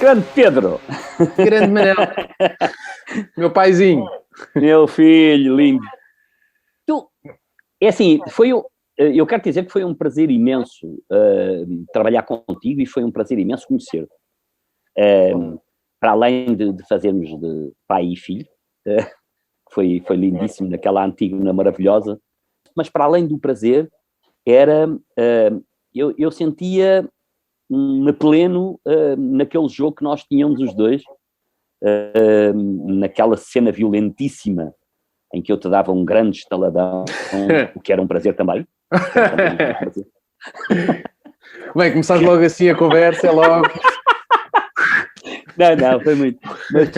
Grande Pedro! Grande Manel! Meu paizinho! Meu filho, lindo! É assim, eu quero dizer que foi um prazer imenso trabalhar contigo e foi um prazer imenso conhecer-te. Para além de fazermos de pai e filho, foi lindíssimo naquela Antígona maravilhosa, mas para além do prazer, eu sentia-me pleno naquele jogo que nós tínhamos os dois, naquela cena violentíssima em que eu te dava um grande estaladão, o que era um prazer também. Bem, começaste logo assim a conversa, é logo... Não, foi muito. Mas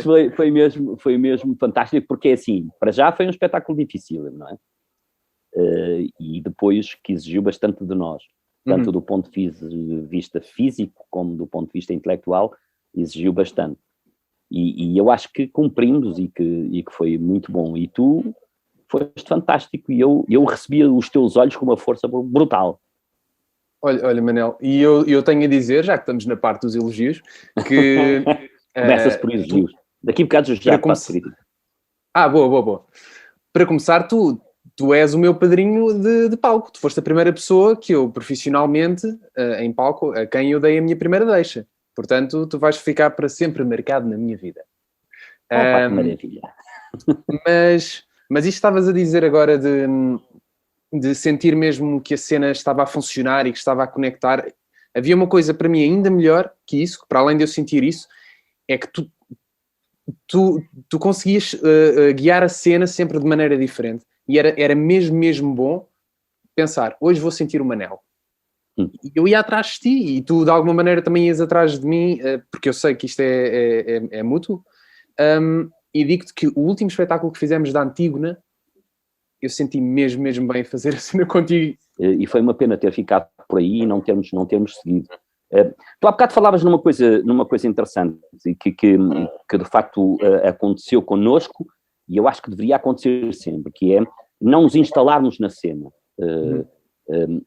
foi mesmo fantástico, porque assim, para já foi um espetáculo difícil, não é? E depois que exigiu bastante de nós, tanto do ponto de vista físico como do ponto de vista intelectual, exigiu bastante. E eu acho que cumprimos e que foi muito bom. E tu foste fantástico e eu recebia os teus olhos com uma força brutal. Olha, Manel, e eu tenho a dizer, já que estamos na parte dos elogios, que... Começa-se por elogios. Daqui a bocado já faço crítica. Boa. Para começar, tu és o meu padrinho de palco. Tu foste a primeira pessoa que eu, profissionalmente, em palco, a quem eu dei a minha primeira deixa. Portanto, tu vais ficar para sempre marcado na minha vida. Opa, que maravilha. Mas isto estavas a dizer agora de sentir mesmo que a cena estava a funcionar e que estava a conectar. Havia uma coisa para mim ainda melhor que isso, que para além de eu sentir isso, é que tu conseguias guiar a cena sempre de maneira diferente. E era mesmo bom pensar, hoje vou sentir o Manel. E eu ia atrás de ti e tu de alguma maneira também ias atrás de mim, porque eu sei que isto é mútuo. E digo-te que o último espetáculo que fizemos da Antígona, eu senti mesmo bem fazer a cena contigo. E foi uma pena ter ficado por aí e não termos seguido. Tu há bocado falavas numa coisa interessante que de facto aconteceu connosco e eu acho que deveria acontecer sempre, que é não nos instalarmos na cena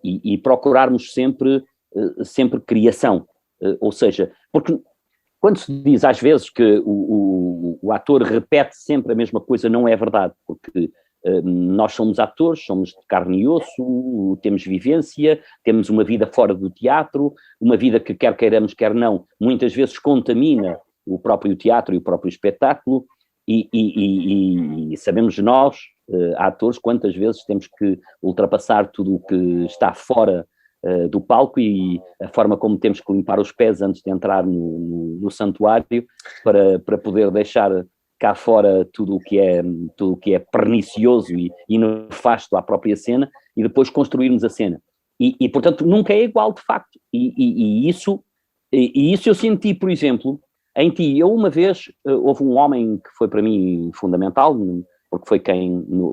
e procurarmos sempre criação. Ou seja, porque quando se diz às vezes que o ator repete sempre a mesma coisa, não é verdade, porque nós somos atores, somos de carne e osso, temos vivência, temos uma vida fora do teatro, uma vida que quer queiramos, quer não, muitas vezes contamina o próprio teatro e o próprio espetáculo e sabemos nós, atores, quantas vezes temos que ultrapassar tudo o que está fora do palco e a forma como temos que limpar os pés antes de entrar no santuário para poder deixar cá fora tudo o que é pernicioso e nefasto à própria cena e depois construirmos a cena. E portanto, nunca é igual, de facto. E isso eu senti, por exemplo, em ti. Eu uma vez, houve um homem que foi para mim fundamental, porque foi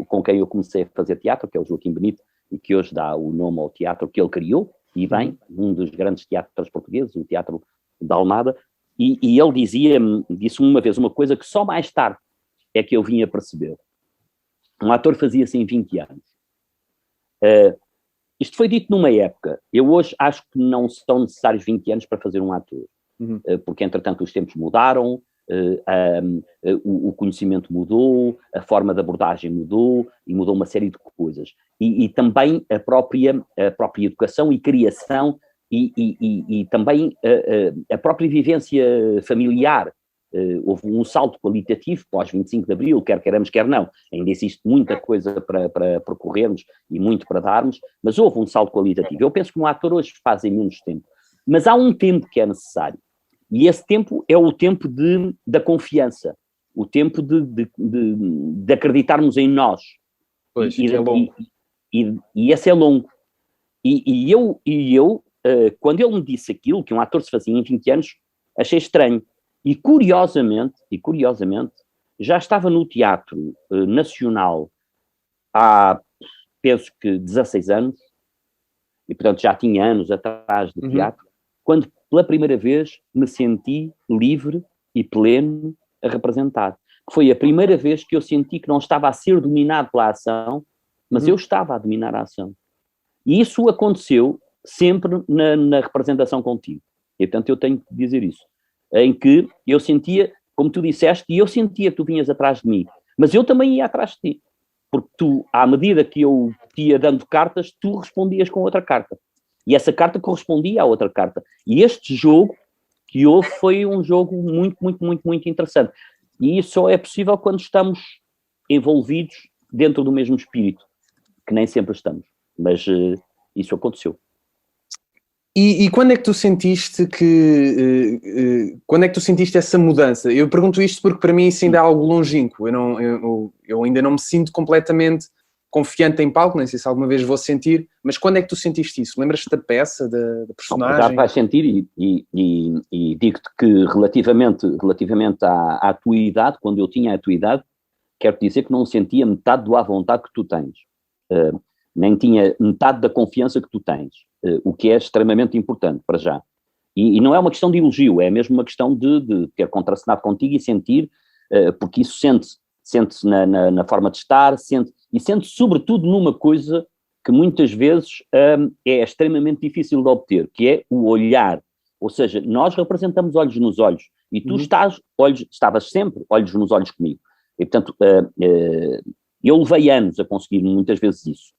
com quem eu comecei a fazer teatro, que é o Joaquim Benito, e que hoje dá o nome ao teatro que ele criou, e bem, um dos grandes teatros portugueses, o Teatro da Almada. E ele disse-me uma vez uma coisa que só mais tarde é que eu vim a perceber. Um ator fazia-se em 20 anos. Isto foi dito numa época. Eu hoje acho que não são necessários 20 anos para fazer um ator. Porque, entretanto, os tempos mudaram, o conhecimento mudou, a forma de abordagem mudou e mudou uma série de coisas. E também a própria educação e criação e também a própria vivência familiar. Houve um salto qualitativo pós 25 de Abril, quer queiramos, quer não. Ainda existe muita coisa para percorrermos e muito para darmos, mas houve um salto qualitativo. Eu penso que um ator hoje faz em menos tempo. Mas há um tempo que é necessário. E esse tempo é o tempo da confiança. O tempo de acreditarmos em nós. Pois, é longo. E esse é longo. E eu quando ele me disse aquilo, que um ator se fazia em 20 anos, achei estranho. E curiosamente, já estava no Teatro Nacional há, penso que 16 anos, e portanto já tinha anos atrás de teatro, quando pela primeira vez me senti livre e pleno a representar. Foi a primeira vez que eu senti que não estava a ser dominado pela ação, mas eu estava a dominar a ação. E isso aconteceu sempre na representação contigo. E portanto eu tenho que dizer isso. em que eu sentia, como tu disseste, e eu sentia que tu vinhas atrás de mim, mas eu também ia atrás de ti, porque tu, à medida que eu te ia dando cartas, tu respondias com outra carta, e essa carta correspondia à outra carta, e este jogo que houve foi um jogo muito, muito, muito, muito interessante, e isso só é possível quando estamos envolvidos dentro do mesmo espírito, que nem sempre estamos, mas isso aconteceu. E quando é que tu sentiste quando é que tu sentiste essa mudança? Eu pergunto isto porque para mim isso ainda é algo longínquo. Eu ainda não me sinto completamente confiante em palco, nem sei se alguma vez vou sentir, mas quando é que tu sentiste isso? Lembras-te da peça, da personagem? Já vais sentir e digo-te que relativamente à tua idade, quando eu tinha a tua idade, quero dizer que não sentia metade do à vontade que tu tens. Nem tinha metade da confiança que tu tens, o que é extremamente importante para já. E não é uma questão de elogio, é mesmo uma questão de ter contracenado contigo e sentir, porque isso sente-se na forma de estar, sente-se sobretudo numa coisa que muitas vezes é extremamente difícil de obter, que é o olhar. Ou seja, nós representamos olhos nos olhos, e tu estavas sempre olhos nos olhos comigo. E, portanto, eu levei anos a conseguir muitas vezes isso.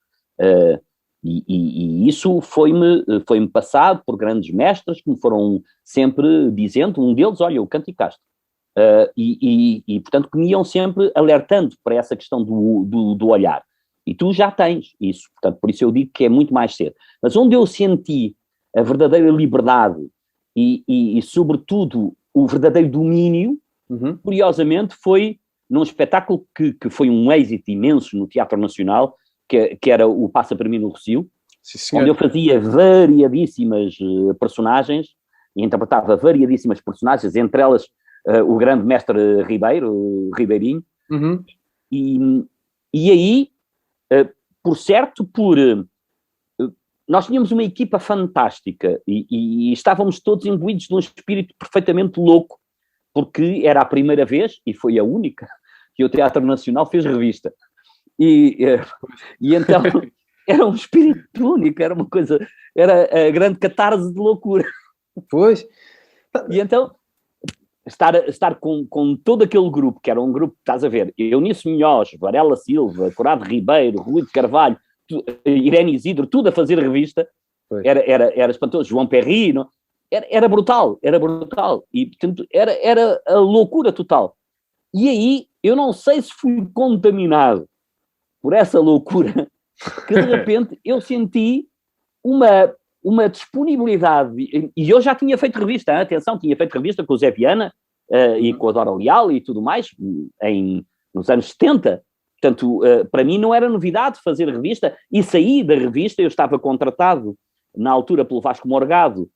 E isso foi-me passado por grandes mestres que me foram sempre dizendo, um deles, olha, o Canto e Castro, portanto que me iam sempre alertando para essa questão do olhar, e tu já tens isso, portanto por isso eu digo que é muito mais cedo, mas onde eu senti a verdadeira liberdade e sobretudo o verdadeiro domínio, curiosamente foi num espetáculo que foi um êxito imenso no Teatro Nacional, que era o Passa para mim no Rossio, onde eu fazia variadíssimas personagens, e interpretava variadíssimas personagens, entre elas o grande mestre Ribeirinho, e aí, por certo, nós tínhamos uma equipa fantástica, e estávamos todos imbuídos de um espírito perfeitamente louco, porque era a primeira vez, e foi a única, que o Teatro Nacional fez revista. E então era um espírito único, era uma coisa, era a grande catarse de loucura. Pois. E então, estar com todo aquele grupo, que era um grupo, estás a ver, Eunice Munhoz, Varela Silva, Corrado Ribeiro, Rui de Carvalho, Irene Isidro, tudo a fazer revista, era espantoso, João Perry, não? Era brutal, e portanto era a loucura total. E aí, eu não sei se fui contaminado por essa loucura, que de repente eu senti uma disponibilidade, e eu já tinha feito revista, atenção, tinha feito revista com o Zé Viana e com a Dora Leal e tudo mais, nos anos 70, portanto, para mim não era novidade fazer revista, e saí da revista, eu estava contratado na altura pelo Vasco Morgado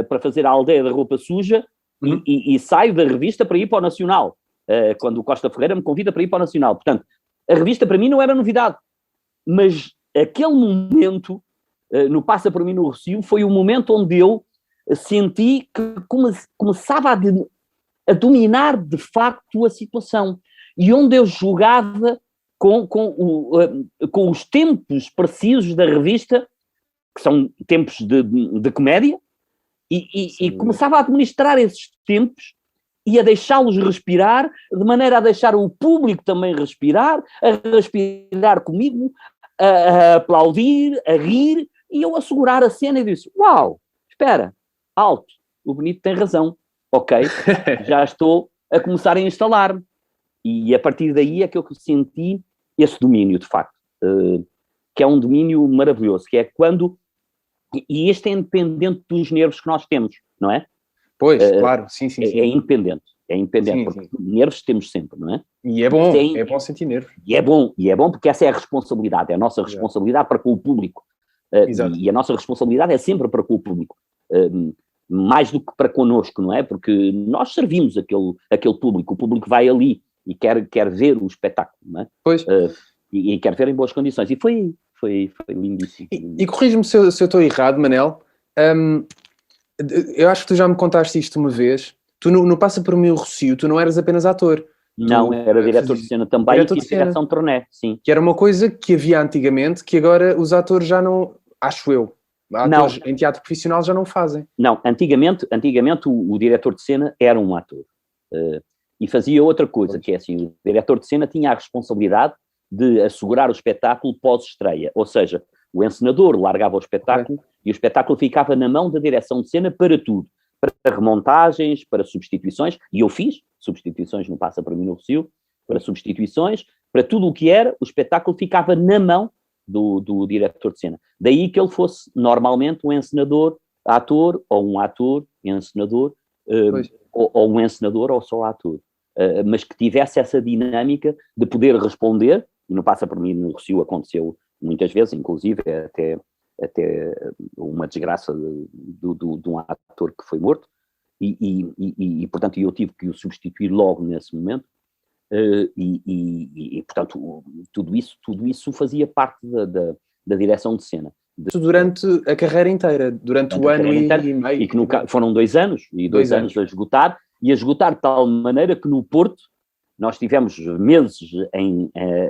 para fazer a Aldeia da Roupa Suja, e saio da revista para ir para o Nacional, quando o Costa Ferreira me convida para ir para o Nacional, portanto, a revista para mim não era novidade, mas aquele momento, no Passa por mim no Rossio, foi o momento onde eu senti que começava a dominar de facto a situação, e onde eu jogava com os tempos precisos da revista, que são tempos de comédia, e começava a administrar esses tempos e a deixá-los respirar, de maneira a deixar o público também respirar comigo, a aplaudir, a rir, e eu a segurar a cena e disse, uau, espera, alto, o Benito tem razão, ok, já estou a começar a instalar-me. E a partir daí é que eu senti esse domínio, de facto, que é um domínio maravilhoso, que é quando, e este é independente dos nervos que nós temos, não é? Pois, claro, sim. É independente, sim, porque nervos temos sempre, não é? E é bom, é bom sentir nervos. E é bom porque essa é a responsabilidade, é a nossa responsabilidade para com o público. E a nossa responsabilidade é sempre para com o público. Mais do que para connosco, não é? Porque nós servimos aquele público, o público vai ali e quer ver o espetáculo, não é? Pois. E quer ver em boas condições. E foi lindíssimo. E corrige-me se eu estou errado, Manel. Eu acho que tu já me contaste isto uma vez. Tu no Passa por mim o Rossio, tu não eras apenas ator. Não, era diretor de cena também, e direção de turnê, sim. Que era uma coisa que havia antigamente, que agora os atores já não, acho eu, atores em teatro profissional já não fazem. Não, antigamente o diretor de cena era um ator. E fazia outra coisa, que é assim, o diretor de cena tinha a responsabilidade de assegurar o espetáculo pós-estreia, ou seja, o encenador largava o espetáculo e o espetáculo ficava na mão da direção de cena para tudo, para remontagens, para substituições, e eu fiz substituições, não passa para mim no Rossio, para substituições, para tudo o que era, o espetáculo ficava na mão do diretor de cena. Daí que ele fosse normalmente um encenador, ator, ou um ator, encenador, ou um encenador ou só ator. Mas que tivesse essa dinâmica de poder responder, e não passa por mim, no Rossio aconteceu muitas vezes, inclusive até uma desgraça de um ator que foi morto, e portanto eu tive que o substituir logo nesse momento, portanto tudo isso fazia parte da direção de cena. Durante a carreira inteira, durante o ano e meio. E que foram 2 anos, e 2 anos a esgotar de tal maneira que no Porto nós tivemos meses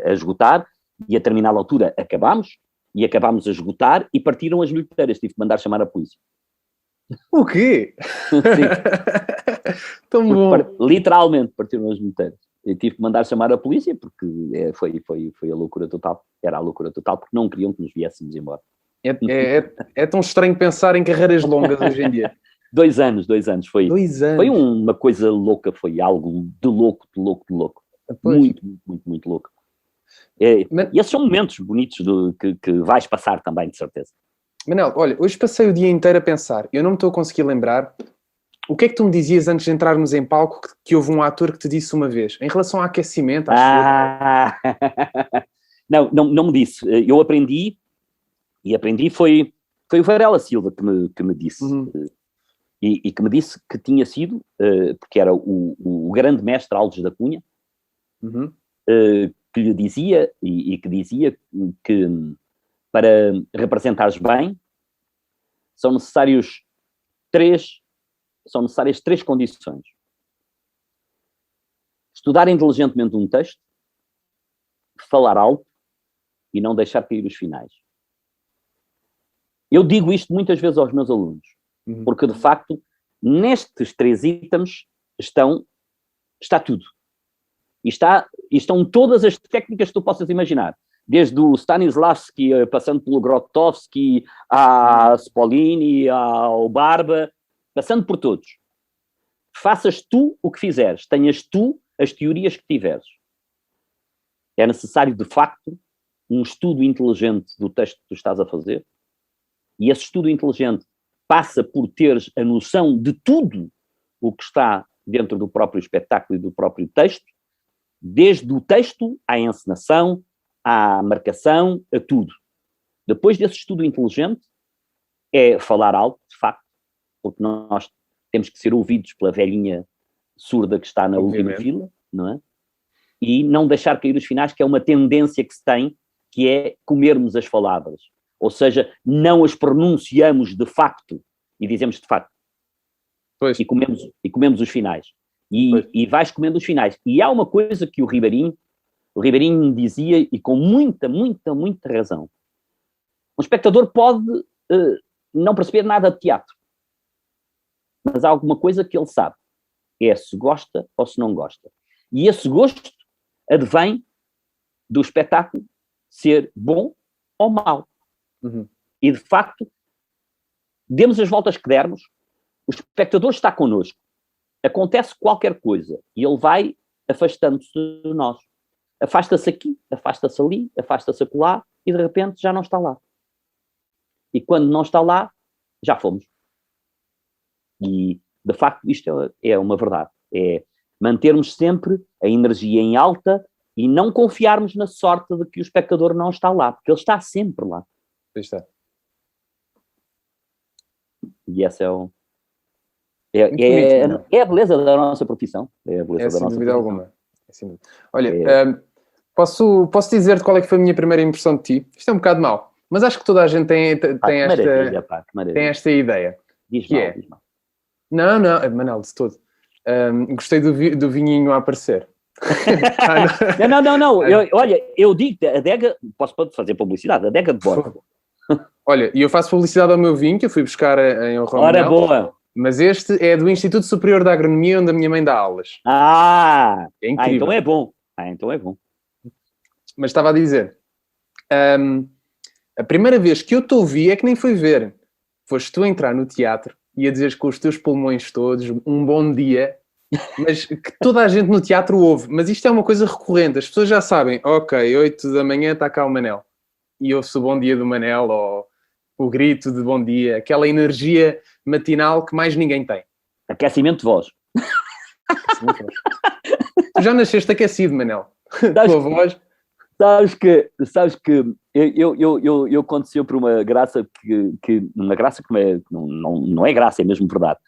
a esgotar, e a determinada altura acabámos a esgotar e partiram as bilheteiras, tive que mandar chamar a polícia. O quê? Sim. Tão bom. Literalmente partiram as bilheteiras. Eu tive que mandar chamar a polícia porque foi a loucura total, era a loucura total, porque não queriam que nos viéssemos embora. É tão estranho pensar em carreiras longas hoje em dia. 2 anos, foi. 2 anos. Foi uma coisa louca, foi algo de louco. Muito, muito louco. E esses são momentos bonitos que vais passar também, de certeza. Manel, olha, hoje passei o dia inteiro a pensar, eu não me estou a conseguir lembrar, o que é que tu me dizias antes de entrarmos em palco que houve um ator que te disse uma vez, em relação ao aquecimento, acho Não me disse. Eu aprendi, foi o Varela Silva que me disse. E que me disse que tinha sido, porque era o grande mestre Alves da Cunha, que lhe dizia, e que dizia que para representares bem são necessárias 3 condições. Estudar inteligentemente um texto, falar alto e não deixar cair os finais. Eu digo isto muitas vezes aos meus alunos, porque de facto nestes 3 itens está tudo. E estão todas as técnicas que tu possas imaginar. Desde o Stanislavski, passando pelo Grotowski, a Spolini, ao Barba, passando por todos. Faças tu o que fizeres, tenhas tu as teorias que tiveres. É necessário, de facto, um estudo inteligente do texto que tu estás a fazer, e esse estudo inteligente passa por teres a noção de tudo o que está dentro do próprio espetáculo e do próprio texto, desde o texto à encenação, à marcação, a tudo. Depois desse estudo inteligente, é falar alto, de facto, porque nós temos que ser ouvidos pela velhinha surda que está na última fila, não é? E não deixar cair os finais, que é uma tendência que se tem, que é comermos as palavras. Ou seja, não as pronunciamos de facto, e dizemos de facto. E comemos os finais. E vais comendo os finais. E há uma coisa que o Ribeirinho me dizia, e com muita razão. Um espectador pode não perceber nada de teatro, mas há alguma coisa que ele sabe. É se gosta ou se não gosta. E esse gosto advém do espetáculo ser bom ou mau. E, de facto, demos as voltas que dermos, o espectador está connosco. Acontece qualquer coisa e ele vai afastando-se de nós. Afasta-se aqui, afasta-se ali, afasta-se acolá e, de repente, já não está lá. E quando não está lá, já fomos. E, de facto, isto é uma verdade. É mantermos sempre a energia em alta e não confiarmos na sorte de que o espectador não está lá, porque ele está sempre lá. Está. E essa é a beleza da nossa profissão. É a beleza da sem nossa dúvida profissão. alguma. Olha, posso dizer qual é que foi a minha primeira impressão de ti? Isto é um bocado mau, mas acho que toda a gente tem esta ideia. Diz mal. Não, Manel, de todo. Gostei do vinhinho a aparecer. Não. Olha, eu digo, a adega, posso fazer publicidade, a adega de Borba. Olha, e eu faço publicidade ao meu vinho, que eu fui buscar em Romanel. Ora, boa! Mas este é do Instituto Superior de Agronomia, onde a minha mãe dá aulas. É incrível. Então é bom. Então é bom. Mas estava a dizer, a primeira vez que eu te ouvi é que nem foi ver. Foste tu a entrar no teatro e a dizeres com os teus pulmões todos, um bom dia, mas que toda a gente no teatro ouve. Mas isto é uma coisa recorrente. As pessoas já sabem, ok, 8 da manhã está cá o Manel. E ouve-se o bom dia do Manel, ou o grito de bom dia, aquela energia matinal que mais ninguém tem. Aquecimento de voz. Tu já nasceste aquecido, Manel. Tua voz. Sabes que eu aconteceu por uma graça uma graça que não é graça, é mesmo verdade.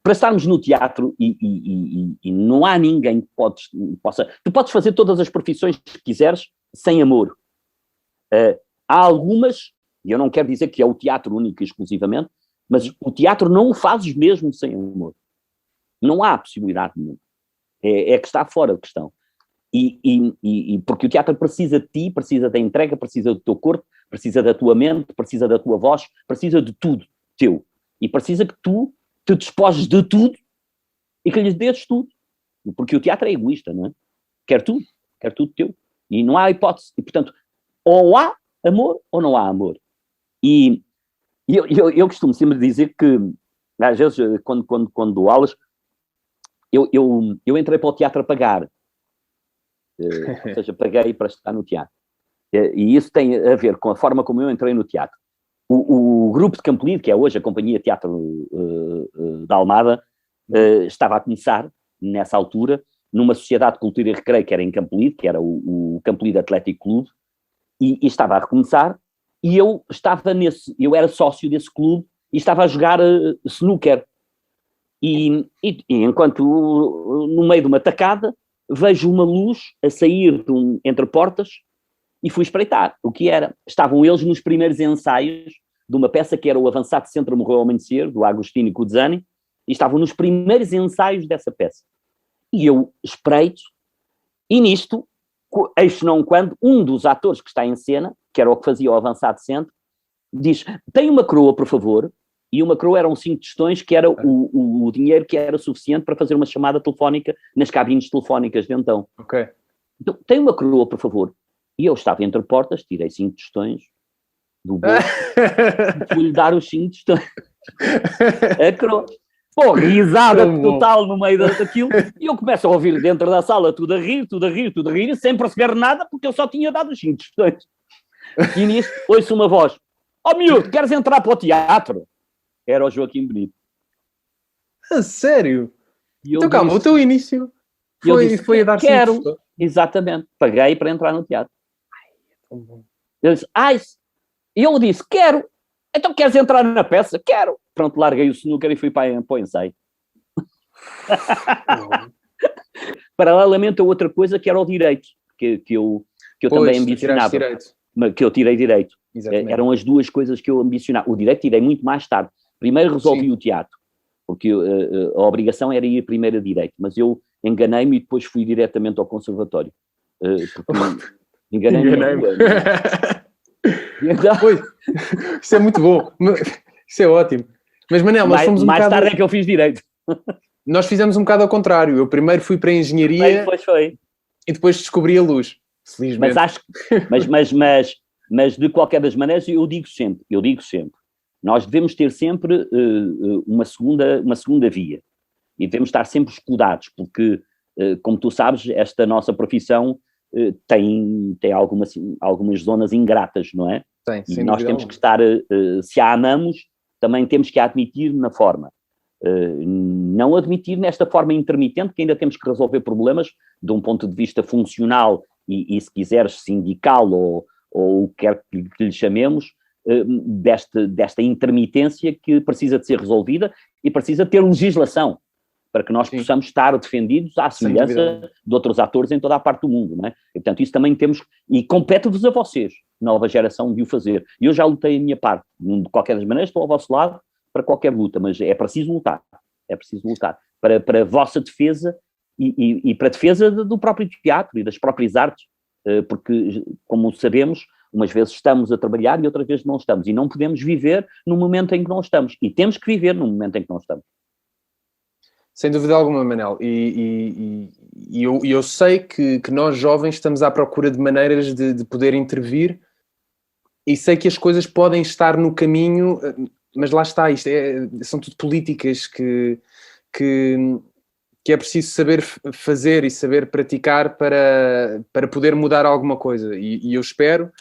Para estarmos no teatro e não há ninguém que possa... Tu podes fazer todas as profissões que quiseres sem amor. Há algumas, e eu não quero dizer que é o teatro único e exclusivamente, mas o teatro não o fazes mesmo sem amor. Não há possibilidade nenhuma. É que está fora de questão. E porque o teatro precisa de ti, precisa da entrega, precisa do teu corpo, precisa da tua mente, precisa da tua voz, precisa de tudo teu. E precisa que tu te despojes de tudo e que lhes dês tudo. Porque o teatro é egoísta, não é? Quer tudo teu. E não há hipótese. E, portanto, ou há amor ou não há amor. E eu costumo sempre dizer que, às vezes, quando dou aulas, eu entrei para o teatro a pagar. Ou seja, paguei para estar no teatro. E isso tem a ver com a forma como eu entrei no teatro. O grupo de Campolide, que é hoje a Companhia Teatro da Almada, estava a começar, nessa altura, numa sociedade de cultura e recreio que era em Campolide, que era o Campolide Atlético Clube, e estava a recomeçar, e eu era sócio desse clube e estava a jogar snooker. E enquanto no meio de uma tacada, vejo uma luz a sair entre portas e fui espreitar o que era. Estavam eles nos primeiros ensaios de uma peça que era o Avançado Centro Morreu ao Amanhecer, do Agostino Cuzzani, e estavam nos primeiros ensaios dessa peça. E eu espreito, e nisto, eis não quando, um dos atores que está em cena, que era o que fazia o Avançado Centro, diz, tem uma coroa, por favor, e uma coroa eram 5 tostões, que era o dinheiro que era suficiente para fazer uma chamada telefónica nas cabines telefónicas de então. Ok. Então, tem uma coroa, por favor. E eu estava entre portas, tirei 5 tostões do bolso e fui-lhe dar os 5 tostões. A coroa. Pô, risada total no meio daquilo, e eu começo a ouvir dentro da sala tudo a rir, sem perceber nada, porque eu só tinha dado os 5 tostões. E nisso, ouço uma voz, miúdo, queres entrar para o teatro? Era o Joaquim Benito. A sério? Então calma, o teu início foi a dar 5 tostões. Exatamente, paguei para entrar no teatro. Ele disse, ele disse, quero. Então queres entrar na peça? Quero. Pronto, larguei o snooker e fui para o ensaio. Paralelamente a outra coisa que era o direito, que eu também ambicionava. Que eu tirei direito. Eram as duas coisas que eu ambicionava. O direito tirei muito mais tarde. Primeiro resolvi o teatro, porque a obrigação era ir primeiro a direito, mas eu enganei-me e depois fui diretamente ao conservatório. Enganei-me. Isso é muito bom. Isso é ótimo. Mas, Manel, nós fomos mais tarde é que eu fiz direito. Nós fizemos um bocado ao contrário. Eu primeiro fui para a engenharia e depois descobri a luz. Felizmente. Mas de qualquer das maneiras, eu digo sempre, nós devemos ter sempre uma segunda via. E devemos estar sempre escudados, porque, como tu sabes, esta nossa profissão tem algumas zonas ingratas, não é? Tem, e nós temos que estar, se a amamos, também temos que a admitir na forma. Não admitir nesta forma intermitente, que ainda temos que resolver problemas de um ponto de vista funcional e se quiseres, sindical ou o que quer que lhe chamemos, desta intermitência que precisa de ser resolvida e precisa ter legislação para que nós possamos estar defendidos à semelhança de outros atores em toda a parte do mundo, não é? E, portanto, isso também temos, e compete-vos a vocês, nova geração, de o fazer. E eu já lutei a minha parte, de qualquer das maneiras estou ao vosso lado para qualquer luta, mas é preciso lutar para a vossa defesa e para a defesa do próprio teatro e das próprias artes, porque, como sabemos, Umas vezes estamos a trabalhar e outras vezes não estamos. E não podemos viver no momento em que não estamos. E temos que viver no momento em que não estamos. Sem dúvida alguma, Manel. Eu sei que nós jovens estamos à procura de maneiras de poder intervir, e sei que as coisas podem estar no caminho, mas lá está, são tudo políticas que é preciso saber fazer e saber praticar para poder mudar alguma coisa. E eu espero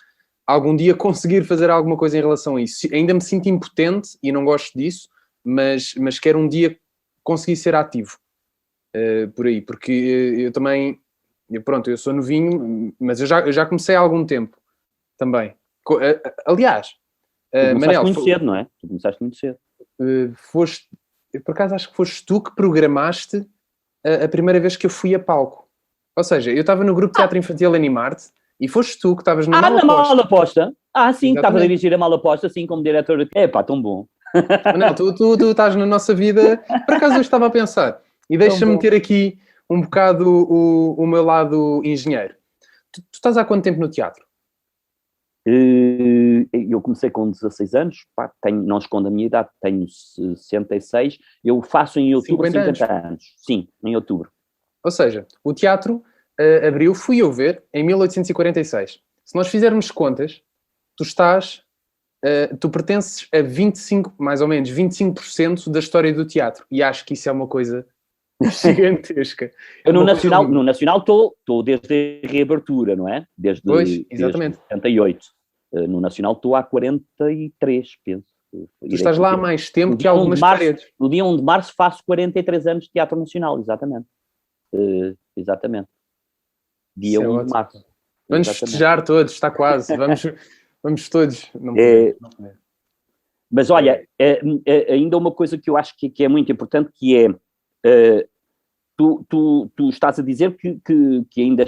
algum dia conseguir fazer alguma coisa em relação a isso. Ainda me sinto impotente e não gosto disso, mas quero um dia conseguir ser ativo por aí, porque eu também, eu sou novinho, mas eu já comecei há algum tempo também. Aliás, Manel, muito cedo, não é? Tu começaste muito cedo. Por acaso acho que foste tu que programaste a primeira vez que eu fui a palco. Ou seja, eu estava no grupo de teatro infantil Animarte e foste tu que estavas na Mala Aposta. Mala Aposta? Sim, estava a dirigir a Mala Aposta, sim, como diretor. Tão bom. Manel, tu estás na nossa vida. Por acaso eu estava a pensar, e deixa-me ter aqui um bocado o meu lado engenheiro. Tu estás há quanto tempo no teatro? Eu comecei com 16 anos, não escondo a minha idade, tenho 66, eu faço em outubro 50 anos. Sim, em outubro. Ou seja, o teatro abriu, fui eu ver, em 1846. Se nós fizermos contas, tu pertences a 25, mais ou menos, 25% da história do teatro. E acho que isso é uma coisa gigantesca. Eu no Nacional estou desde a reabertura, não é? Pois, exatamente. Desde 78. No Nacional estou há 43, penso. Tu estás lá há mais tempo que algumas paredes. No dia 1 de março faço 43 anos de Teatro Nacional, exatamente. Exatamente. Dia 1 de março. Vamos festejar todos, está quase. Vamos todos. Não mas olha, ainda uma coisa que eu acho que é muito importante, que é, tu estás a dizer que ainda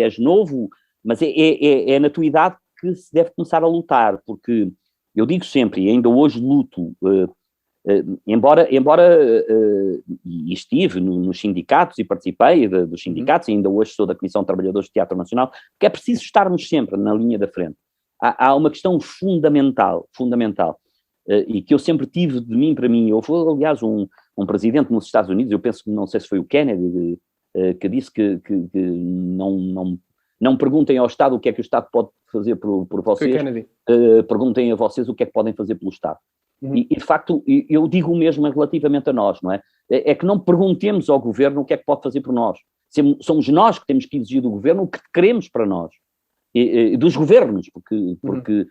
és novo, mas é na tua idade que se deve começar a lutar, porque eu digo sempre, e ainda hoje luto, embora e estive nos sindicatos e participei dos sindicatos, e ainda hoje sou da Comissão de Trabalhadores de Teatro Nacional, que é preciso estarmos sempre na linha da frente. Há uma questão fundamental, e que eu sempre tive de mim para mim. Houve, aliás, um presidente nos Estados Unidos, eu penso que, não sei se foi o Kennedy, que disse que não perguntem ao Estado o que é que o Estado pode fazer por vocês, perguntem a vocês o que é que podem fazer pelo Estado. E de facto, eu digo o mesmo relativamente a nós, não é? É que não perguntemos ao Governo o que é que pode fazer por nós. Somos nós que temos que exigir do Governo o que queremos para nós. Dos governos, porque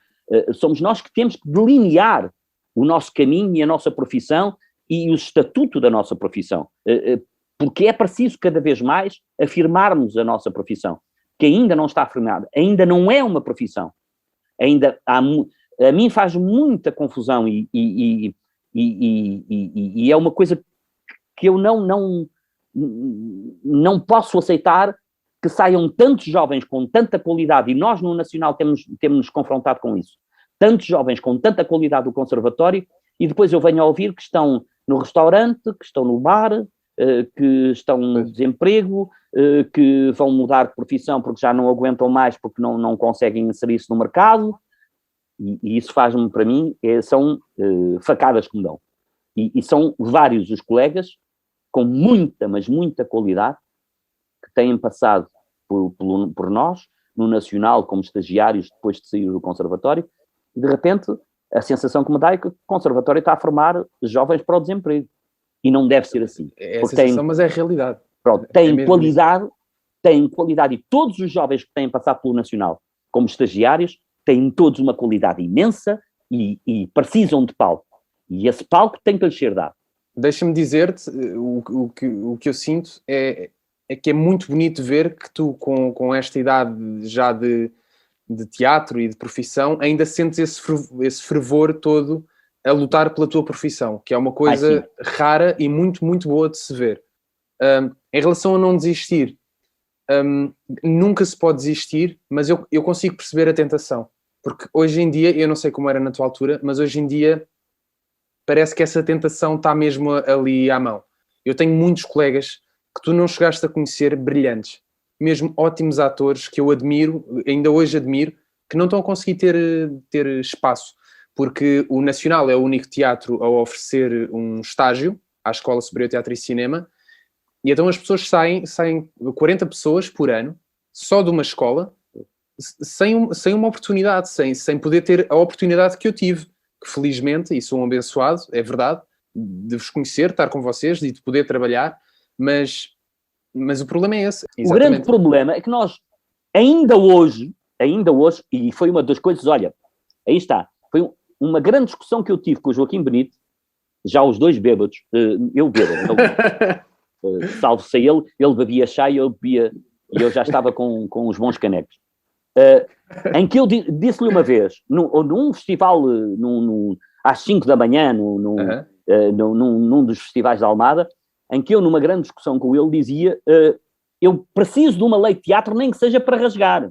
somos nós que temos que delinear o nosso caminho e a nossa profissão e o estatuto da nossa profissão. Porque é preciso cada vez mais afirmarmos a nossa profissão, que ainda não está afirmada, ainda não é uma profissão. Ainda a mim faz muita confusão e é uma coisa que eu não posso aceitar, que saiam tantos jovens com tanta qualidade, e nós no Nacional temos-nos confrontado com isso, tantos jovens com tanta qualidade do conservatório, e depois eu venho a ouvir que estão no restaurante, que estão no bar, que estão no desemprego, que vão mudar de profissão porque já não aguentam mais, porque não conseguem inserir-se no mercado, e isso faz-me, para mim, são facadas que me dão. E são vários os colegas com muita, mas muita qualidade, que têm passado por nós, no Nacional, como estagiários, depois de sair do conservatório, e de repente a sensação que me dá é que o conservatório está a formar jovens para o desemprego. E não deve ser assim. É a sensação, mas é a realidade. Pronto, têm qualidade, e todos os jovens que têm passado pelo Nacional como estagiários têm todos uma qualidade imensa e precisam de palco. E esse palco tem que lhes ser dado. Deixa-me dizer-te, o que eu sinto é que é muito bonito ver que tu, com esta idade já de teatro e de profissão, ainda sentes esse fervor todo a lutar pela tua profissão, que é uma coisa rara e muito, muito boa de se ver. Em relação a não desistir, nunca se pode desistir, mas eu consigo perceber a tentação. Porque hoje em dia, eu não sei como era na tua altura, mas hoje em dia parece que essa tentação está mesmo ali à mão. Eu tenho muitos colegas que tu não chegaste a conhecer, brilhantes, mesmo ótimos atores, que eu admiro, ainda hoje admiro, que não estão a conseguir ter espaço, porque o Nacional é o único teatro a oferecer um estágio à Escola Superior de Teatro e Cinema, e então as pessoas saem 40 pessoas por ano, só de uma escola, sem uma oportunidade, sem poder ter a oportunidade que eu tive, que felizmente, e sou um abençoado, é verdade, de vos conhecer, estar com vocês e de poder trabalhar, mas o problema é esse. Exatamente. O grande problema é que nós, ainda hoje, e foi uma das coisas, olha, aí está, foi uma grande discussão que eu tive com o Joaquim Benito, já os dois bêbados, eu bêbado, salvo-se ele bebia chá e eu bebia, e eu já estava com os bons canecos. Em que eu disse-lhe uma vez, num festival, às 5 da manhã, num dos festivais da Almada, em que eu, numa grande discussão com ele, dizia eu preciso de uma lei de teatro, nem que seja para rasgar.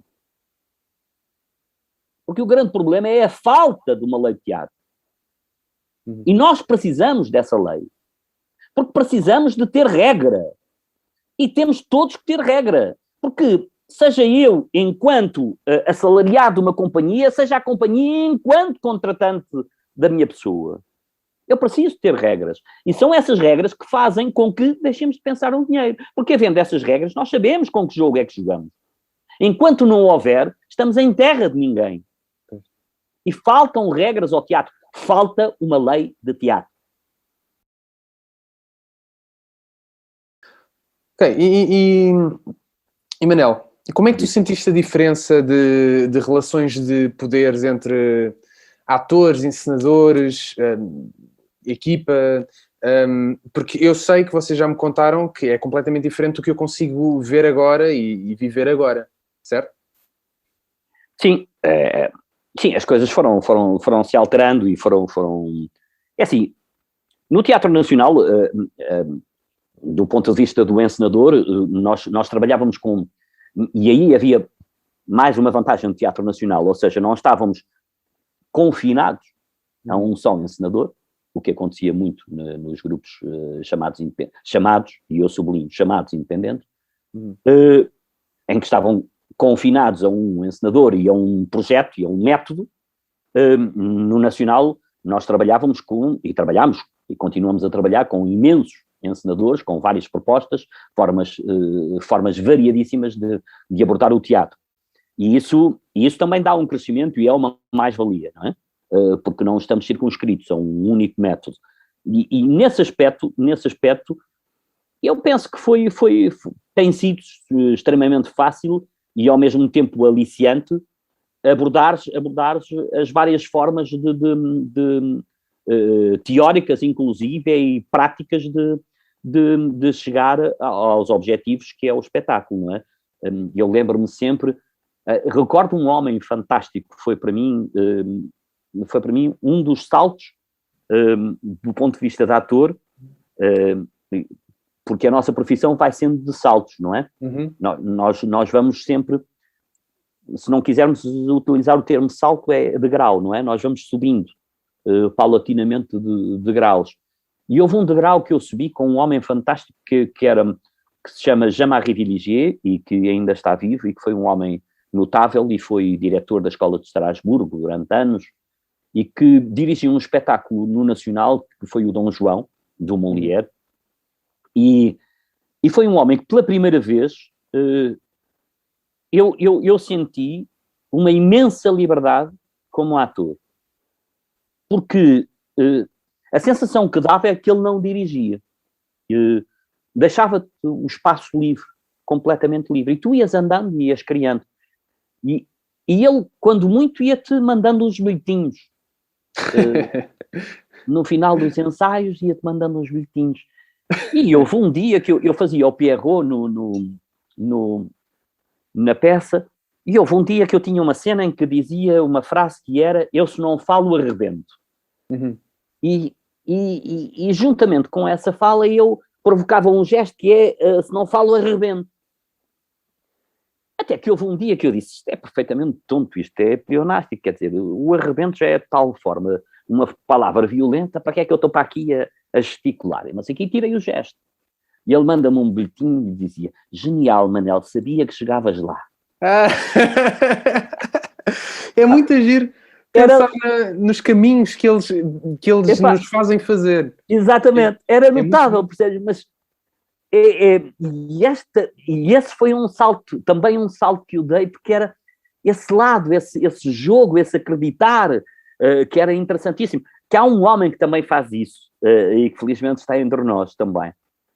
Porque o grande problema é a falta de uma lei de teatro. E nós precisamos dessa lei. Porque precisamos de ter regra. E temos todos que ter regra. Porque seja eu enquanto assalariado de uma companhia, seja a companhia enquanto contratante da minha pessoa. Eu preciso ter regras. E são essas regras que fazem com que deixemos de pensar no dinheiro. Porque havendo essas regras, nós sabemos com que jogo é que jogamos. Enquanto não houver, estamos em terra de ninguém. E faltam regras ao teatro. Falta uma lei de teatro. Ok, e Manel, como é que tu sentiste a diferença de relações de poderes entre atores, encenadores, equipa? Porque eu sei que vocês já me contaram que é completamente diferente do que eu consigo ver agora e viver agora, certo? Sim, sim, as coisas foram se alterando e foram... É assim, no Teatro Nacional, do ponto de vista do encenador, nós trabalhávamos com... E aí havia mais uma vantagem do Teatro Nacional, ou seja, não estávamos confinados a um só encenador, o que acontecia muito nos grupos chamados, e eu sublinho, chamados independentes, em que estavam confinados a um encenador e a um projeto e a um método. No Nacional nós trabalhávamos e trabalhamos e continuamos a trabalhar com imensos encenadores, com várias propostas, formas variadíssimas de abordar o teatro. E isso também dá um crescimento e é uma mais-valia, não é? Porque não estamos circunscritos a um único método. E nesse aspecto, eu penso que tem sido extremamente fácil e ao mesmo tempo aliciante abordar as várias formas teóricas, inclusive, e práticas de chegar aos objetivos que é o espetáculo, não é? Eu lembro-me sempre, recordo um homem fantástico que foi para mim um dos saltos do ponto de vista de ator, porque a nossa profissão vai sendo de saltos, não é? Nós vamos sempre, se não quisermos utilizar o termo salto, é degrau, não é? Nós vamos subindo paulatinamente de degraus. E houve um degrau que eu subi com um homem fantástico que se chama Jean-Marie Villigier e que ainda está vivo e que foi um homem notável e foi diretor da Escola de Estrasburgo durante anos e que dirigiu um espetáculo no Nacional que foi o Dom João, do Molière, e foi um homem que pela primeira vez eu senti uma imensa liberdade como ator, porque a sensação que dava é que ele não dirigia, deixava-te o espaço livre, completamente livre, e tu ias andando e ias criando, e ele, quando muito, ia-te mandando uns bilhetinhos, no final dos ensaios ia-te mandando uns bilhetinhos, e houve um dia que eu fazia o Pierrot na peça, e houve um dia que eu tinha uma cena em que dizia uma frase que era: eu se não falo arrebento. E juntamente com essa fala eu provocava um gesto que é se não falo arrebento. Até que houve um dia que eu disse: isto é perfeitamente tonto, isto é pleonástico, quer dizer, o arrebento já é de tal forma uma palavra violenta, para que é que eu estou para aqui a gesticular? Mas aqui tirei o gesto. E ele manda-me um bilhetinho e dizia: genial, Manel, sabia que chegavas lá. É muito agir pensar nos caminhos que eles nos fazem fazer. Exatamente, era notável, muito... percebes? Mas e esse foi um salto, também um salto que eu dei, porque era esse lado, esse jogo, esse acreditar, que era interessantíssimo. Que há um homem que também faz isso, e que felizmente está entre nós também,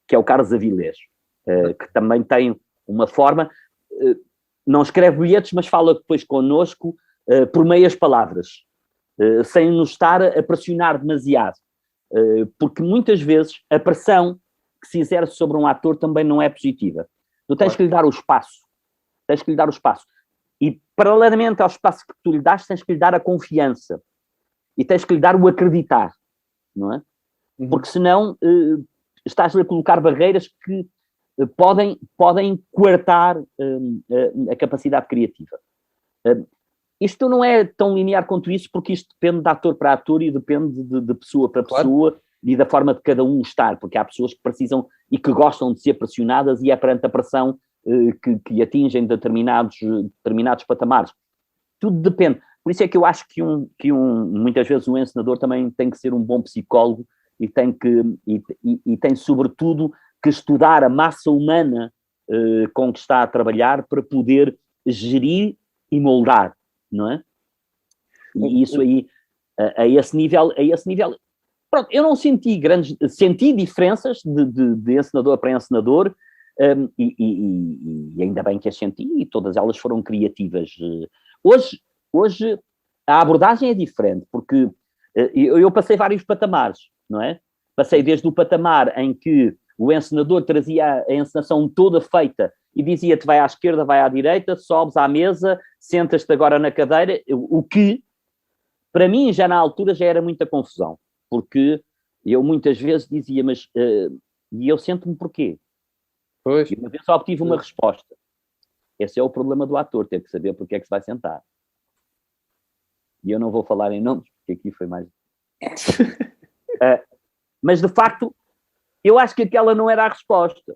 que é o Carlos Avilés, que também tem uma forma, não escreve bilhetes, mas fala depois connosco por meias palavras, sem nos estar a pressionar demasiado, porque muitas vezes a pressão que se exerce sobre um ator também não é positiva. Tu tens que lhe dar o espaço, e paralelamente ao espaço que tu lhe dás, tens que lhe dar a confiança, e tens que lhe dar o acreditar, não é? Porque senão estás-lhe a colocar barreiras que podem coartar a capacidade criativa. Isto não é tão linear quanto isso, porque isto depende de ator para ator e depende de pessoa para pessoa, e da forma de cada um estar, porque há pessoas que precisam e que gostam de ser pressionadas, e é perante a pressão que atingem determinados patamares. Tudo depende. Por isso é que eu acho que muitas vezes o encenador também tem que ser um bom psicólogo e tem sobretudo que estudar a massa humana com que está a trabalhar para poder gerir e moldar, não é? E isso aí, a esse nível, pronto, eu não senti diferenças de encenador para encenador, e ainda bem que as senti, e todas elas foram criativas. Hoje a abordagem é diferente, porque eu passei vários patamares, não é? Passei desde o patamar em que o encenador trazia a encenação toda feita e dizia-te vai à esquerda, vai à direita, sobes à mesa, sentas-te agora na cadeira, o que, para mim, já na altura já era muita confusão, porque eu muitas vezes dizia, mas e eu sento-me porquê? Pois. E uma vez só obtive uma resposta. Esse é o problema do ator, ter que saber porque é que se vai sentar. E eu não vou falar em nomes, porque aqui foi mais... mas, de facto, eu acho que aquela não era a resposta.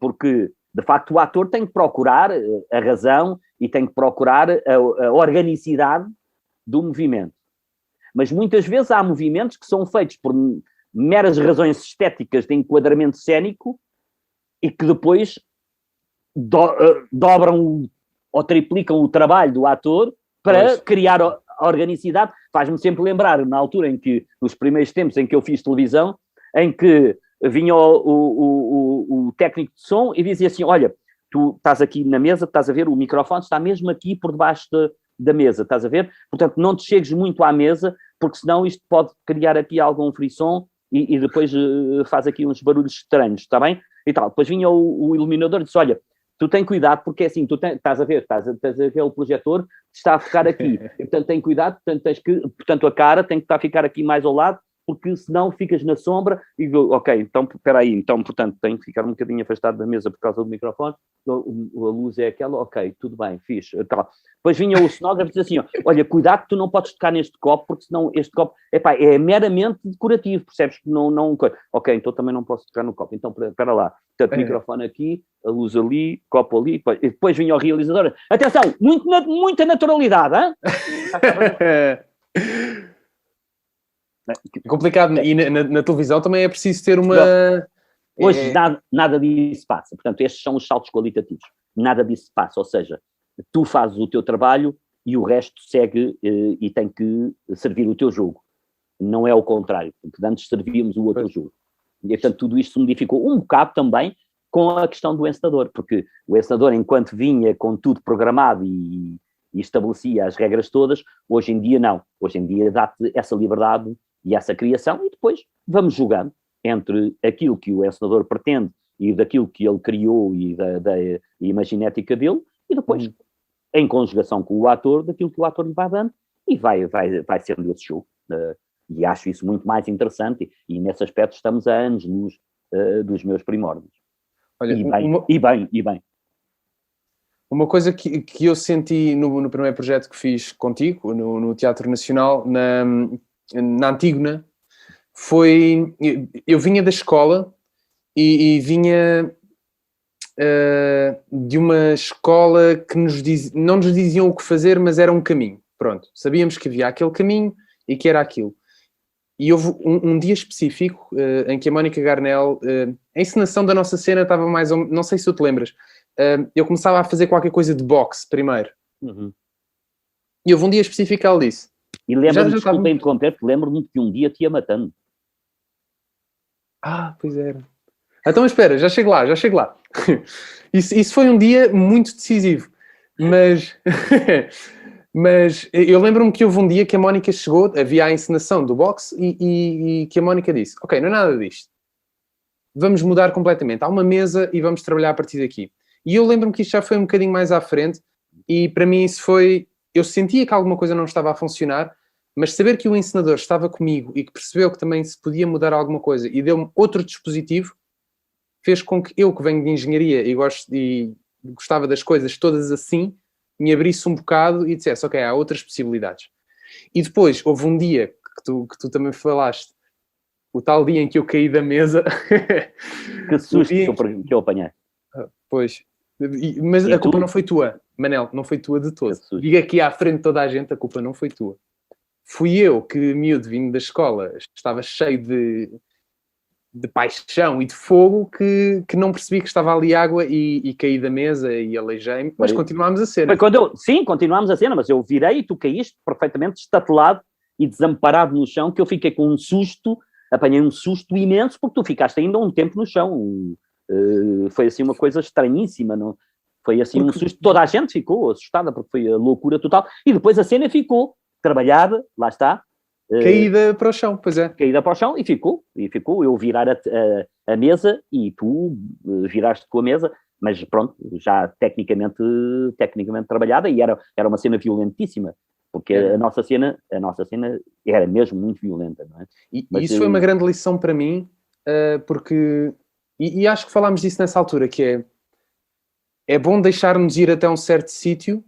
Porque, de facto, o ator tem que procurar a razão e tem que procurar a organicidade do movimento. Mas, muitas vezes, há movimentos que são feitos por meras razões estéticas de enquadramento cênico e que depois dobram ou triplicam o trabalho do ator para criar a organicidade. Faz-me sempre lembrar, na altura em que, nos primeiros tempos em que eu fiz televisão, em que vinha o técnico de som e dizia assim, olha, tu estás aqui na mesa, estás a ver, o microfone está mesmo aqui por debaixo da mesa, estás a ver? Portanto, não te chegues muito à mesa, porque senão isto pode criar aqui algum frisson e depois faz aqui uns barulhos estranhos, está bem? E tal. Depois vinha o iluminador e disse, olha, tu tem cuidado, porque assim, tu estás a ver o projetor, está a ficar aqui, e, portanto tem cuidado, portanto a cara tem que estar a ficar aqui mais ao lado, porque senão ficas na sombra e ok, então espera aí, então portanto tenho que ficar um bocadinho afastado da mesa por causa do microfone, a luz é aquela, ok, tudo bem, fixe, tal. Depois vinha o cenógrafo e dizia assim, olha, cuidado que tu não podes tocar neste copo, porque senão este copo, é meramente decorativo, percebes? Não, ok, então também não posso tocar no copo, então espera lá, portanto, microfone aqui, a luz ali, copo ali, e depois vinha o realizador, atenção, muita naturalidade, hein? É complicado, e na televisão também é preciso ter uma... Hoje nada disso passa, portanto estes são os saltos qualitativos, nada disso passa, ou seja, tu fazes o teu trabalho e o resto segue e tem que servir o teu jogo, não é o contrário, porque antes servíamos o outro jogo, e portanto tudo isto se modificou um bocado também com a questão do encenador, porque o encenador enquanto vinha com tudo programado e estabelecia as regras todas, hoje em dia não, hoje em dia dá-te essa liberdade e essa criação, e depois vamos jogando entre aquilo que o encenador pretende e daquilo que ele criou e da imaginética dele, e depois, em conjugação com o ator, daquilo que o ator lhe vai dando, e vai sendo esse jogo. E acho isso muito mais interessante, e nesse aspecto estamos a anos-luz dos meus primórdios. Olha, e bem. Uma coisa que eu senti no primeiro projeto que fiz contigo, no Teatro Nacional, na Antígona, foi... Eu vinha da escola e vinha de uma escola que não nos diziam o que fazer, mas era um caminho. Pronto, sabíamos que havia aquele caminho e que era aquilo. E houve um dia específico em que a Mónica Garnel, a encenação da nossa cena estava mais ou menos, não sei se tu te lembras, eu começava a fazer qualquer coisa de boxe primeiro. Uhum. E houve um dia específico que ela disse. E lembro-me, desculpa interromper, porque lembro-me que um dia te ia matando. Ah, pois era. Então espera, já chego lá. Isso foi um dia muito decisivo. Mas... Mas eu lembro-me que houve um dia que a Mónica chegou, havia a encenação do boxe e que a Mónica disse, ok, não é nada disto. Vamos mudar completamente. Há uma mesa e vamos trabalhar a partir daqui. E eu lembro-me que isto já foi um bocadinho mais à frente e para mim isso foi... Eu sentia que alguma coisa não estava a funcionar, mas saber que o encenador estava comigo e que percebeu que também se podia mudar alguma coisa e deu-me outro dispositivo, fez com que eu, que venho de engenharia e gostava das coisas todas assim, me abrisse um bocado e dissesse, ok, há outras possibilidades. E depois, houve um dia que tu também falaste, o tal dia em que eu caí da mesa. Que susto que eu apanhei. Pois, mas a culpa não foi tua, Manel, não foi tua de todo. Diga aqui à frente de toda a gente, a culpa não foi tua. Fui eu que, miúdo, vindo da escola, estava cheio de paixão e de fogo que não percebi que estava ali água e caí da mesa e aleijei-me, mas continuámos a cena. Sim, continuámos a cena, mas eu virei e tu caíste perfeitamente estatelado e desamparado no chão, que eu fiquei com um susto, apanhei um susto imenso, porque tu ficaste ainda um tempo no chão. Foi assim uma coisa estranhíssima, não? Foi assim um susto, toda a gente ficou assustada, porque foi a loucura total, e depois a cena ficou trabalhada, lá está, caída para o chão, pois é. Caída para o chão e ficou eu virar a mesa e tu viraste com a mesa, mas pronto, já tecnicamente trabalhada e era uma cena violentíssima, porque a nossa cena era mesmo muito violenta, não é? Mas isso foi uma grande lição para mim, porque, e acho que falámos disso nessa altura, que é bom deixar-nos ir até um certo sítio,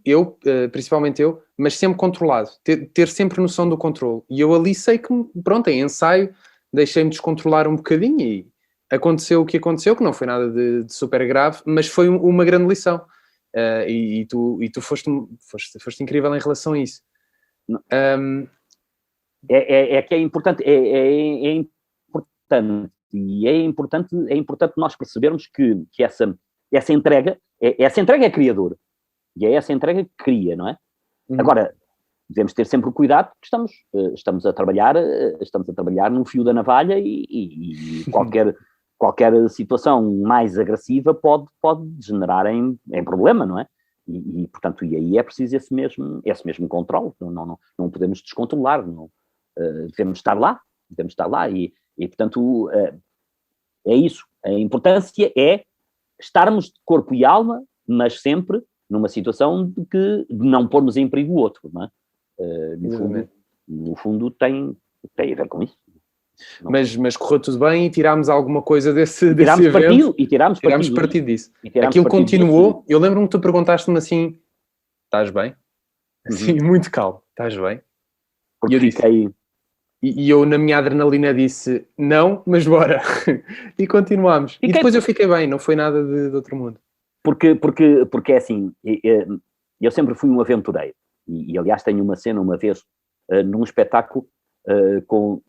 principalmente eu, mas sempre controlado, ter sempre noção do controle. E eu ali sei que, pronto, em ensaio, deixei-me descontrolar um bocadinho e aconteceu o que aconteceu, que não foi nada de super grave, mas foi uma grande lição. E tu foste incrível em relação a isso. Que é importante, é importante, e é importante nós percebermos que essa entrega é criadora, e é essa entrega que cria, não é? Agora, devemos ter sempre o cuidado, porque estamos a trabalhar no fio da navalha e qualquer situação mais agressiva pode degenerar em problema, não é? E portanto, aí é preciso esse mesmo controle, não podemos descontrolar, devemos estar lá, e portanto, é isso. A importância é estarmos de corpo e alma, mas sempre numa situação de não pormos em perigo o outro, não é? No fundo tem a ver com isso. Mas correu tudo bem e tirámos alguma coisa desse evento. Tirámos partido disso. Aquilo continuou. Disso. Eu lembro-me que tu perguntaste-me assim, estás bem? Assim, muito calmo, estás bem? Porque eu disse... E eu, na minha adrenalina, disse, não, mas bora. E continuámos. E depois eu fiquei bem, não foi nada de outro mundo. Porque é assim, eu sempre fui um aventureiro. E aliás, tenho uma cena, uma vez, num espetáculo,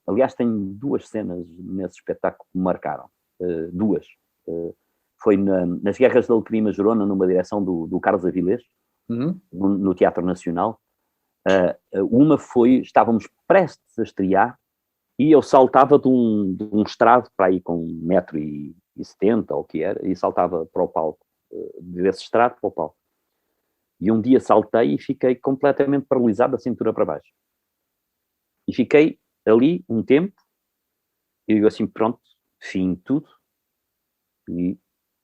aliás, tenho 2 cenas nesse espetáculo que me marcaram. 2. Foi nas Guerras da Alecrim Gerona, numa direção do Carlos Avilés, no Teatro Nacional. Uma foi, estávamos prestes a estrear e eu saltava de um estrado para aí com 1,70 m ou o que era, e saltava para o palco, desse estrado para o palco. E um dia saltei e fiquei completamente paralisado da cintura para baixo. E fiquei ali um tempo e digo assim, pronto, fim de tudo e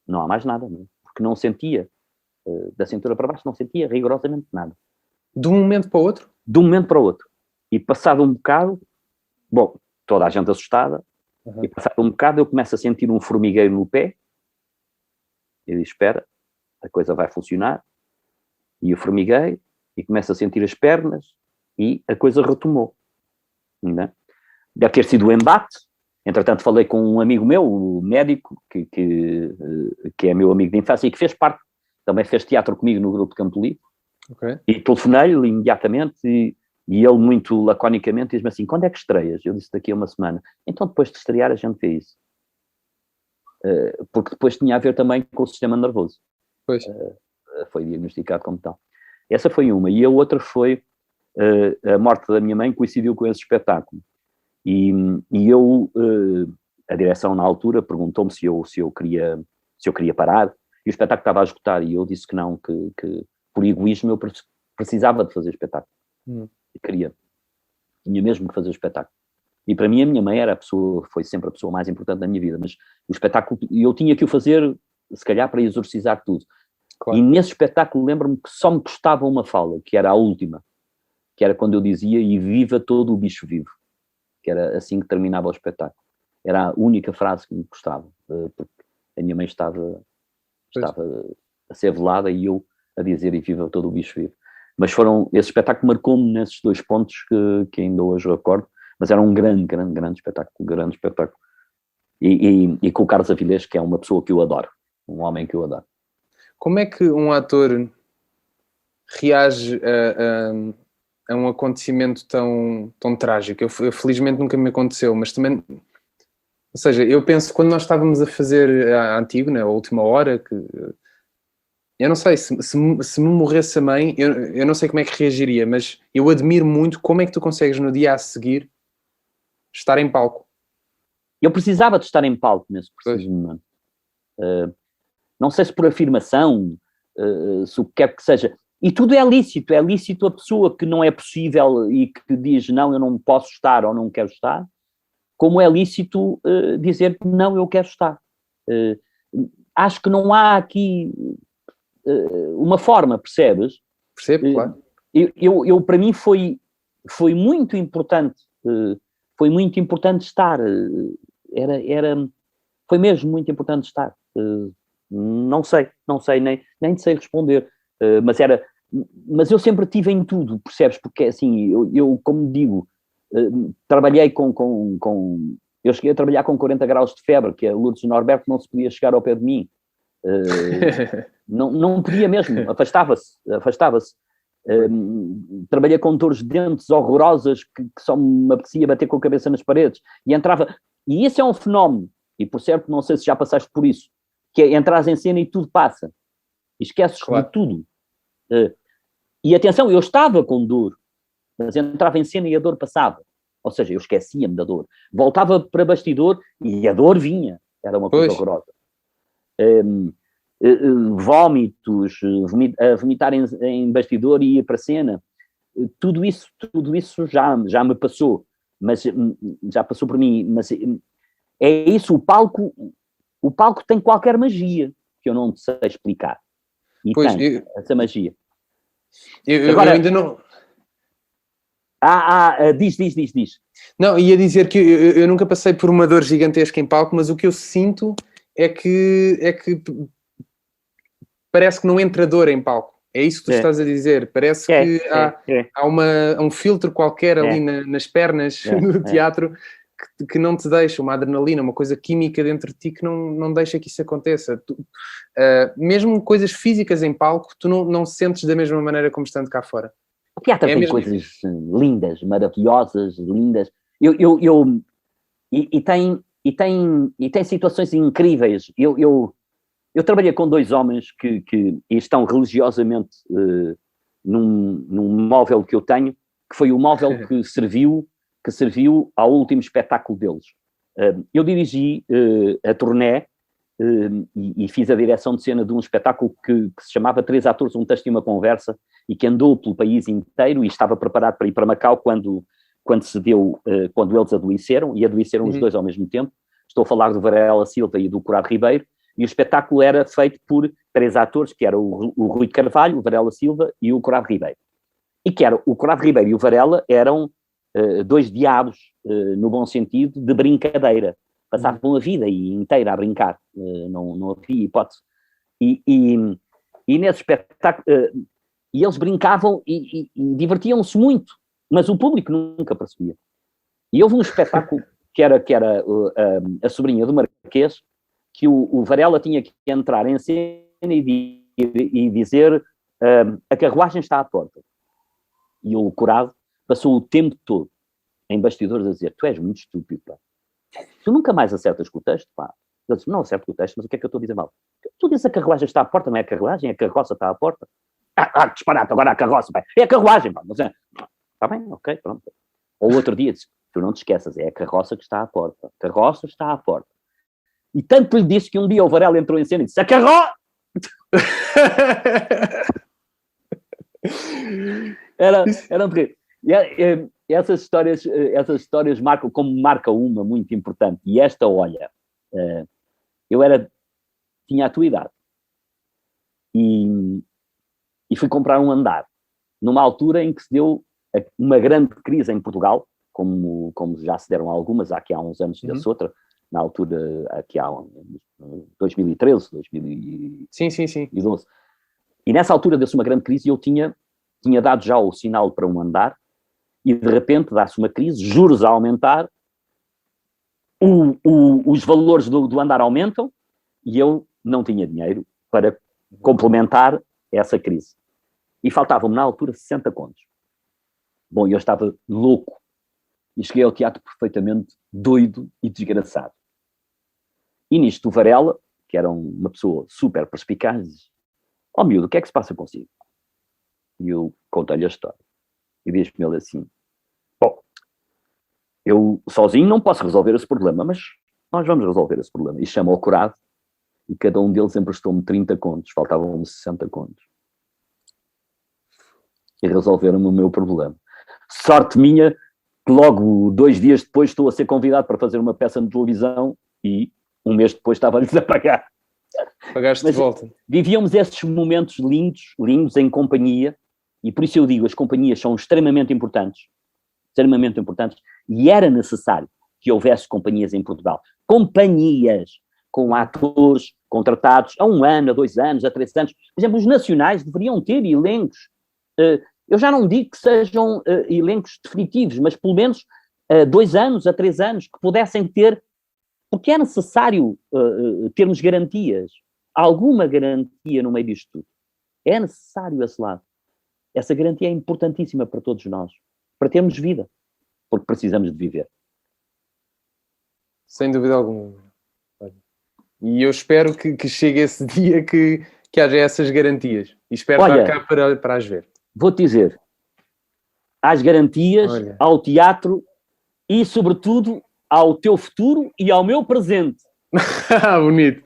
não há mais nada, não? Porque não sentia, da cintura para baixo, não sentia rigorosamente nada. De um momento para o outro? De um momento para o outro. E passado um bocado, bom, toda a gente assustada, e passado um bocado eu começo a sentir um formigueiro no pé, eu digo, espera, a coisa vai funcionar, e eu formiguei, e começo a sentir as pernas, e a coisa retomou. Não é? Deve ter sido o embate, Entretanto, falei com um amigo meu, o médico, que é meu amigo de infância e que fez parte, também fez teatro comigo no grupo de Campo Limpo. Ok. E telefonei-lhe imediatamente e ele muito laconicamente diz-me assim, quando é que estreias? Eu disse, daqui a uma semana. Então depois de estrear a gente vê isso. Porque depois tinha a ver também com o sistema nervoso. Pois. Foi diagnosticado como tal. Essa foi uma. E a outra foi a morte da minha mãe, coincidiu com esse espetáculo. E eu, a direção na altura perguntou-me se eu queria parar, e o espetáculo estava a esgotar, e eu disse que não, que por egoísmo eu precisava de fazer espetáculo. Queria. Tinha mesmo que fazer o espetáculo. E para mim a minha mãe foi sempre a pessoa mais importante da minha vida, mas o espetáculo, eu tinha que o fazer, se calhar, para exorcizar tudo. Claro. E nesse espetáculo lembro-me que só me custava uma fala, que era a última, que era quando eu dizia, e viva todo o bicho vivo, que era assim que terminava o espetáculo. Era a única frase que me custava, porque a minha mãe estava a ser velada e eu a dizer, e viva todo o bicho vivo. Mas esse espetáculo marcou-me nesses dois pontos que ainda hoje recordo, mas era um grande espetáculo. E com o Carlos Avilés, que é uma pessoa que eu adoro, um homem que eu adoro. Como é que um ator reage a um acontecimento tão trágico? Eu felizmente nunca me aconteceu, mas também... Ou seja, eu penso, quando nós estávamos a fazer a Antígona, né, a última hora, que... Eu não sei, se me morresse a mãe, eu não sei como é que reagiria, mas eu admiro muito como é que tu consegues no dia a seguir estar em palco. Eu precisava de estar em palco nesse preciso momento. Não sei se por afirmação, se o que quer que seja. E tudo é lícito a pessoa que não é possível e que diz não, eu não posso estar ou não quero estar, como é lícito dizer não, eu quero estar. Acho que não há aqui uma forma, percebes? Percebo, claro. Eu para mim foi muito importante, estar, foi mesmo muito importante estar. Não sei, nem sei responder, mas eu sempre tive em tudo, percebes? Porque assim, eu como digo, trabalhei eu cheguei a trabalhar com 40 graus de febre, que a Lourdes Norberto não se podia chegar ao pé de mim. Não podia mesmo, afastava-se. Trabalhei com dores de dentes horrorosas que só me apetecia bater com a cabeça nas paredes e entrava, e isso é um fenómeno, e por certo não sei se já passaste por isso, que é entras em cena e tudo passa, e esqueces de tudo, e atenção, eu estava com dor, mas entrava em cena e a dor passava, ou seja, eu esquecia-me da dor, voltava para bastidor e a dor vinha, era uma coisa horrorosa. Vómitos, vomitar em bastidor e ir para a cena, tudo isso já me passou, mas já passou por mim, mas é isso, o palco tem qualquer magia que eu não te sei explicar, e essa magia. Agora, eu ainda não... Diz. Não, ia dizer que eu nunca passei por uma dor gigantesca em palco, mas o que eu sinto é que parece que não entra dor em palco. É isso que tu estás a dizer. Parece que há um filtro qualquer ali nas pernas do teatro que não te deixa, uma adrenalina, uma coisa química dentro de ti que não deixa que isso aconteça. Mesmo coisas físicas em palco, tu não sentes da mesma maneira como estando cá fora. O teatro tem coisas lindas, maravilhosas, lindas. E tem situações incríveis. Eu trabalhei com dois homens que estão religiosamente num móvel que eu tenho, que foi o móvel que serviu ao último espetáculo deles. Eu dirigi a turnê e fiz a direção de cena de um espetáculo que se chamava Três Atores, um Texto e uma Conversa, e que andou pelo país inteiro e estava preparado para ir para Macau quando eles adoeceram, e adoeceram os dois ao mesmo tempo. Estou a falar do Varela Silva e do Corrado Ribeiro, e o espetáculo era feito por três atores, que era o Rui de Carvalho, o Varela Silva e o Corrado Ribeiro. E que era o Corrado Ribeiro e o Varela eram dois diabos, no bom sentido, de brincadeira. Passavam a vida inteira a brincar, não havia hipótese. E nesse espetáculo, e eles brincavam e divertiam-se muito, mas o público nunca percebia. E houve um espetáculo que era a sobrinha do Marquês, que o Varela tinha que entrar em cena e dizer a carruagem está à porta. E o Corado passou o tempo todo em bastidores a dizer, tu és muito estúpido, pá. Tu nunca mais acertas com o texto, pá. Ele disse, não acerto com o texto, mas o que é que eu estou a dizer mal? Tu dizes a carruagem está à porta, não é a carruagem, a carroça está à porta. Disparate, agora a carroça, pá. É a carruagem, pá. Está bem, ok, pronto. Ou outro dia disse, tu não te esqueças, é a carroça que está à porta. A carroça está à porta. E tanto lhe disse que um dia o Varela entrou em cena e disse, a carroça... Era um terrível. Essas histórias marcam, como marca uma muito importante. E esta, olha, eu tinha a tua idade e fui comprar um andar numa altura em que se deu uma grande crise em Portugal, como já se deram algumas, aqui há uns anos desse outra, na altura, aqui há 2013, 2012. Sim. E nessa altura deu-se uma grande crise e eu tinha dado já o sinal para um andar e de repente dá-se uma crise, juros a aumentar, os valores do andar aumentam e eu não tinha dinheiro para complementar essa crise. E faltavam-me na altura 60 contos. Bom, eu estava louco e cheguei ao teatro perfeitamente doido e desgraçado. E nisto o Varela, que era uma pessoa super perspicaz, diz, miúdo, o que é que se passa consigo? E eu contei-lhe a história. E diz-me ele assim, bom, eu sozinho não posso resolver esse problema, mas nós vamos resolver esse problema. E chama ao Corado, e cada um deles emprestou-me 30 contos, faltavam-me 60 contos. E resolveram-me o meu problema. Sorte minha, que logo 2 dias depois estou a ser convidado para fazer uma peça de televisão e 1 mês depois estava-lhes a pagar. Pagaste de volta. Vivíamos esses momentos lindos em companhia, e por isso eu digo, as companhias são extremamente importantes, e era necessário que houvesse companhias em Portugal. Companhias com atores contratados a 1 ano, a 2 anos, a 3 anos. Por exemplo, os nacionais deveriam ter elencos. Eu já não digo que sejam elencos definitivos, mas pelo menos 2 anos, a 3 anos, que pudessem ter, porque é necessário termos garantias, alguma garantia no meio disto tudo. É necessário esse lado. Essa garantia é importantíssima para todos nós, para termos vida, porque precisamos de viver. Sem dúvida alguma. E eu espero que chegue esse dia que haja essas garantias. E espero estar cá para as ver. Vou-te dizer, às garantias, ao teatro e, sobretudo, ao teu futuro e ao meu presente. Bonito.